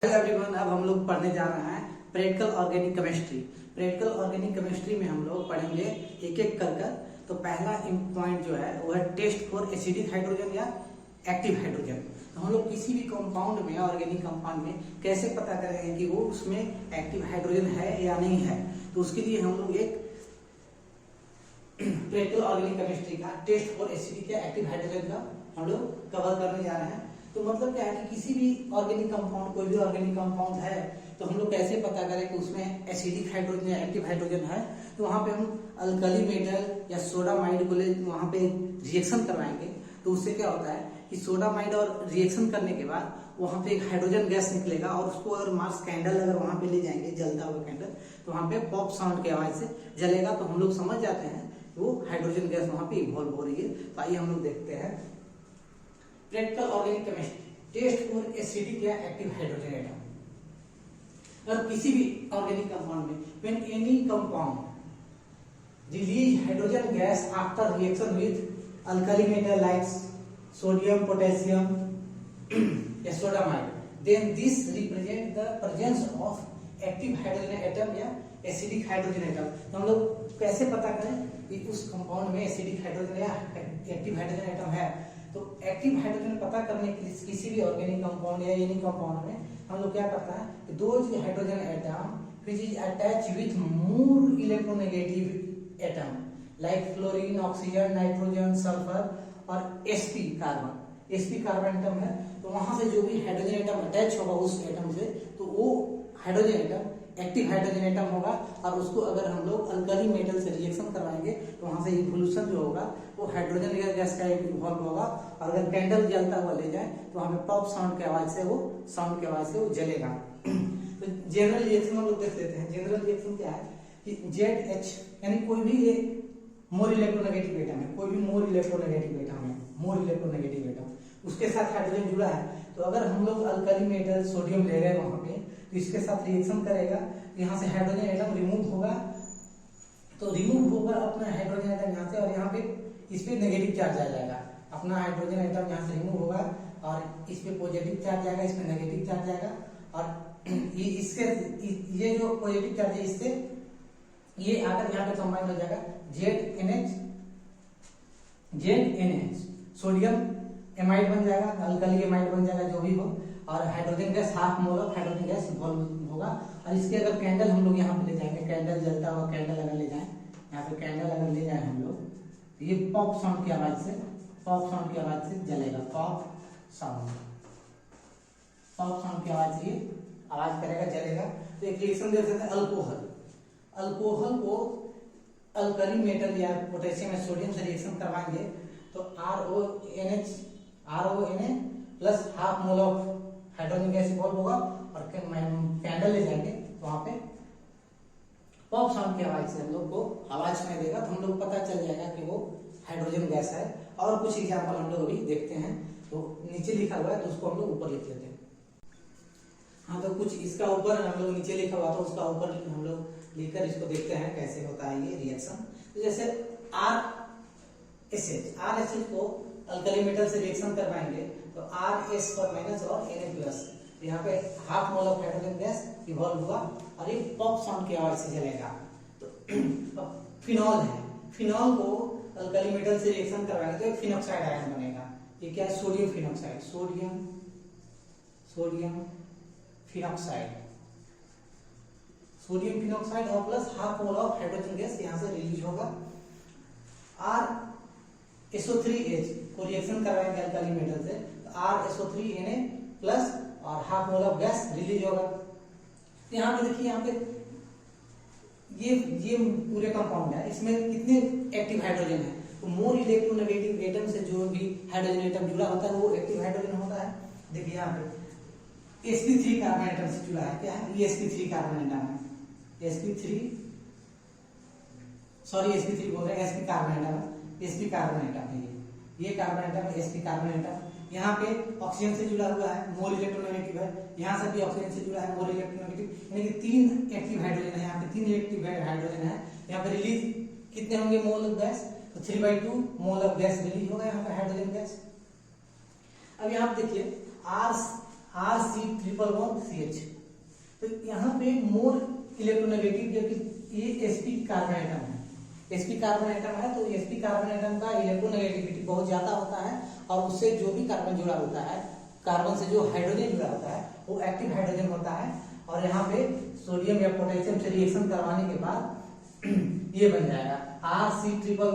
Hello everyone, अब हम लोग पढ़ने जा रहे हैं practical organic chemistry. Practical organic chemistry में हम लोग पढ़ेंगे एक एक कर। तो पहला पॉइंट जो है वो है टेस्ट फॉर एसिडिक हाइड्रोजन या एक्टिव हाइड्रोजन। तो हम लोग किसी भी कंपाउंड में, ऑर्गेनिक कंपाउंड में कैसे पता करेंगे कि वो उसमें एक्टिव हाइड्रोजन है या नहीं है। तो उसके लिए हम लोग एक प्रैक्टिकल ऑर्गेनिक केमिस्ट्री का टेस्ट फॉर एसिडिक या एक्टिव हाइड्रोजन का हम लोग कवर करने जा रहे हैं। तो मतलब क्या है कि किसी भी ऑर्गेनिक कंपाउंड, कोई भी ऑर्गेनिक कंपाउंड है तो हम लोग कैसे पता करें कि उसमें एसिडिक हाइड्रोजन या एक्टिव हाइड्रोजन है। तो वहां पे हम अल्कली मेटल या सोडामाइड को ले वहां पे रिएक्शन करवाएंगे। तो उससे क्या होता है कि सोडामाइड और रिएक्शन करने के बाद वहां पे एक हाइड्रोजन गैस निकलेगा और उसको अगर मार्स कैंडल अगर वहां पे ले जाएंगे, जलता हुआ कैंडल, तो वहां पे पॉप साउंड की आवाज से जलेगा। तो हम लोग समझ जाते हैं वो हाइड्रोजन गैस वहां पे इवॉल्व हो रही है। तो आइए हम लोग देखते हैं practical organic chemistry test for acidic या एक्टिव हाइड्रोजन एटम। अगर किसी भी ऑर्गेनिक कंपाउंड में when any compound release hydrogen gas after reaction with alkali metal like sodium, potassium या sodamide, then this represent the presence of active hydrogen atom या acidic hydrogen atom. तो हम लोग कैसे पता करें कि उस कंपाउंड में एसिडिक हाइड्रोजन या एक्टिव हाइड्रोजन एटम है। तो एक्टिव हाइड्रोजन पता करने के लिए किसी भी ऑर्गेनिक कंपाउंड या एनी कंपाउंड में हम लोग क्या करता है कि those hydrogen atom which is attached with more electronegative atom like fluorine, oxygen, nitrogen, sulphur और sp कार्बन एटम है। तो वहां से जो भी हाइड्रोजन एटम अटैच होगा उस एटम से, तो वो hydrogen atom active hydrogen atom होगा। और उसको अगर हम लोग अल्कली मेटल से रिएक्शन करवाएंगे तो वहां से इवोल्यूशन जो होगा वो हाइड्रोजन गैस का इवॉल्व होगा। और अगर कैंडल जलता हुआ ले जाए तो वहां पे पॉप साउंड की आवाज से वो जलेगा। तो जनरल रिएक्शन हम लोग देख लेते हैं। जनरल रिएक्शन क्या है कि ZH यानी कोई भी ये मोर इलेक्ट्रोनेगेटिव एटम है, कोई भी मोर इलेक्ट्रोनेगेटिव एटम उसके साथ हाइड्रोजन जुड़ा है। तो अगर हम लोग अल्कली मेटल सोडियम ले रहे हैं वहां पे, तो इसके साथ रिएक्शन करेगा, यहाँ से हाइड्रोजन एटम रिमूव होगा। तो रिमूव होगा अपना हाइड्रोजन एटम यहाँ से, और यहाँ पे इस पे नेगेटिव चार्ज आ जाएगा। अपना हाइड्रोजन एटम यहाँ से रिमूव होगा और इस पे पॉजिटिव चार्ज आएगा, इस पे नेगेटिव चार्ज आएगा। और ये जो पॉजिटिव चार्ज है इससे ये आकर यहाँ पे कंबाइन हो जाएगा ZNH सोडियम एमाइड बन जाएगा, अल्कली एमाइड बन जाएगा, जो भी हो। और hydrogen gas half mole of hydrogen gas evolve होगा। और इसके अगर कैंडल हम लोग यहाँ पे ले जाएंगे, कैंडल जलता हुआ कैंडल अगर ले जाए, यहाँ पे कैंडल अगर ले जाए हम लोग, तो ये पॉप साउंड की आवाज से जलेगा। पॉप साउंड की आवाज से ये आवाज करेगा, जलेगा। तो एक रिएक्शन देख सकते हैं अल्कोहल को अल्कली मेटल या पोटेशियम या सोडियम से रिएक्शन करवाएंगे तो RONA plus half mole of hydrogen gas evolve होगा। और कैंडल ले जाएंगे तो वहां पे पॉप साउंड की आवाज से हम लोग को आवाज सुनाई देगा। तो हम लोग पता चल जाएगा कि वो हाइड्रोजन गैस है। और कुछ एग्जांपल हम लोग अभी देखते हैं। तो नीचे लिखा हुआ है तो उसको हम लोग ऊपर लिख लेते हैं। हाँ, तो कुछ इसका ऊपर हम लोग नीचे लिखा हुआ था उसका ऊपर हम लोग लिखकर इसको देखते हैं कैसे होता है ये रिएक्शन। तो जैसे RSH को अल्कली मेटल से रिएक्शन करवाएंगे तो RS पर माइनस और Na प्लस, यहाँ पे half mole of hydrogen gas evolve हुआ और ये पॉप साउंड की आवाज से जलेगा। तो फिनॉल है, फिनॉल को अल्कली मेटल से रिएक्शन करवाएंगे तो एक फिनॉक्साइड आयन बनेगा। ये क्या है? सोडियम फिनॉक्साइड और plus half mole of hydrogen gas यहाँ से रिलीज होगा। SO3H को रिएक्शन करवाएंगे अल्कली मेटल से तो RSO3Na प्लस और half mole of gas release होगा। तो यहाँ पे देखिए, यहाँ पे ये पूरे कंपाउंड है, इसमें कितने एक्टिव हाइड्रोजन है। तो मोर इलेक्ट्रोनेगेटिव एटम से जो भी हाइड्रोजन एटम जुड़ा होता है वो एक्टिव हाइड्रोजन होता है। देखिए यहाँ पे sp3 कार्बन एटम से जुड़ा है। क्या है? ये sp3 कार्बन एटम है। sp3 बोल रहे हैं, sp कार्बन एटम है। sp कार्बन एटम है, ये कार्बन एटम है, sp कार्बन एटम। यहाँ पे ऑक्सीजन से जुड़ा हुआ है, मोर इलेक्ट्रोनेगेटिव है। यहाँ से भी ऑक्सीजन से जुड़ा है, मोर इलेक्ट्रोनेगेटिव, यानी कि 3 एक्टिव हाइड्रोजन है। यहाँ पे 3 एक्टिव हाइड्रोजन है। यहाँ पे रिलीज कितने होंगे मोल ऑफ गैस? तो 3/2 मोल ऑफ गैस रिलीज होगा यहाँ पे हाइड्रोजन गैस। अब यहाँ पे देखिए RC111CH। तो यहाँ पे मोर इलेक्ट्रोनेगेटिव, जबकि ये sp कार्बन आइटम है, sp कार्बन आइटम है, तो sp कार्बन आइटम का इलेक्ट्रोनेगेटिविटी बहुत ज्यादा होता है, और उससे जो भी कार्बन जुड़ा होता है, कार्बन से जो हाइड्रोजन जुड़ा होता है वो एक्टिव हाइड्रोजन होता है। और यहाँ पे सोडियम या पोटेशियम से रिएक्शन करवाने के बाद ये बन जाएगा RC111C- और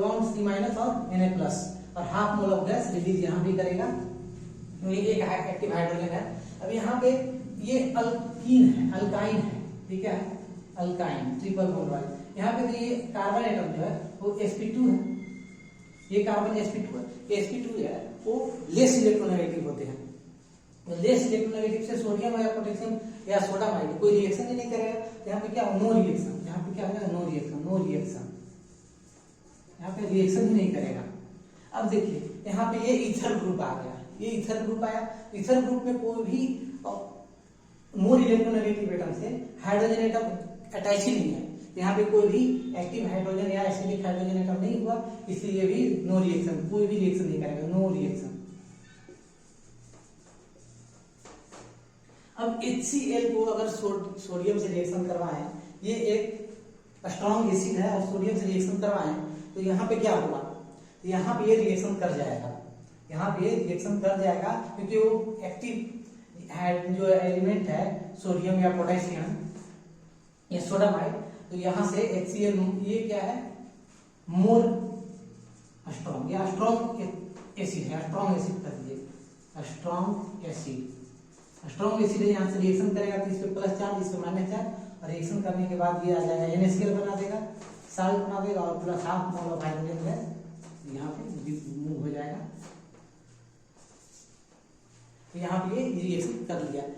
Na+, और half mole of gas release यहाँ भी करेगा। ये एक एक्टिव हाइड्रोजन है। अब यहाँ पे ये अल्कीन है, अल्काइन है, ठीक है, अल्काइन ट्रिपल बॉन्ड वाले। यहाँ पे तो ये कार्बन आइटम जो है वो sp2 है, ये कार्बन sp2 है। sp2 है वो लेस इलेक्ट्रोनेगेटिव होते हैं, तो लेस इलेक्ट्रोनेगेटिव से सोडियम या पोटेशियम या सोडामाइड कोई रिएक्शन ही नहीं करेगा। यहाँ पे क्या नो रिएक्शन, यहाँ पे क्या होगा, नो रिएक्शन, नो रिएक्शन, यहाँ पे रिएक्शन ही नहीं करेगा। अब देखिए यहाँ पे ये ईथर ग्रुप आ गया, ये ईथर ग्रुप आया। ईथर ग्रुप में कोई भी मोर इलेक्ट्रोनेगेटिव एटम से हाइड्रोजन एटम अटैच ही नहीं है, यहाँ पे कोई भी एक्टिव हाइड्रोजन या एसिडिक हाइड्रोजन एटम नहीं हुआ, इसलिए भी नो रिएक्शन, कोई भी रिएक्शन नहीं करेगा, नो रिएक्शन। अब HCl को अगर सोडियम से रिएक्शन करवाएं, ये एक स्ट्रॉन्ग एसिड है, और सोडियम से रिएक्शन करवाएं तो यहाँ पे क्या होगा, यहाँ पे ये रिएक्शन कर जाएगा, यहाँ पे रिएक्शन कर जाएगा, क्योंकि वो एक्टिव जो एलिमेंट है सोडियम या पोटेशियम या सोडामाइड, तो यहाँ से HCl ये क्या है, मोर स्ट्रॉन्ग या स्ट्रॉन्ग एसिड है, स्ट्रॉन्ग एसिड कर दीजिए, स्ट्रॉन्ग एसिड, स्ट्रॉन्ग एसिड है, यहाँ से रिएक्शन करेगा तो इस पे प्लस चार्ज, इस पे माइनस चार्ज, और रिएक्शन करने के बाद ये आ जाएगा NaCl बना देगा, साल्ट बना देगा, और plus half mole of hydrogen gas यहाँ पे मूव हो जाएगा। तो यहाँ पे ये रिएक्शन कर लिया।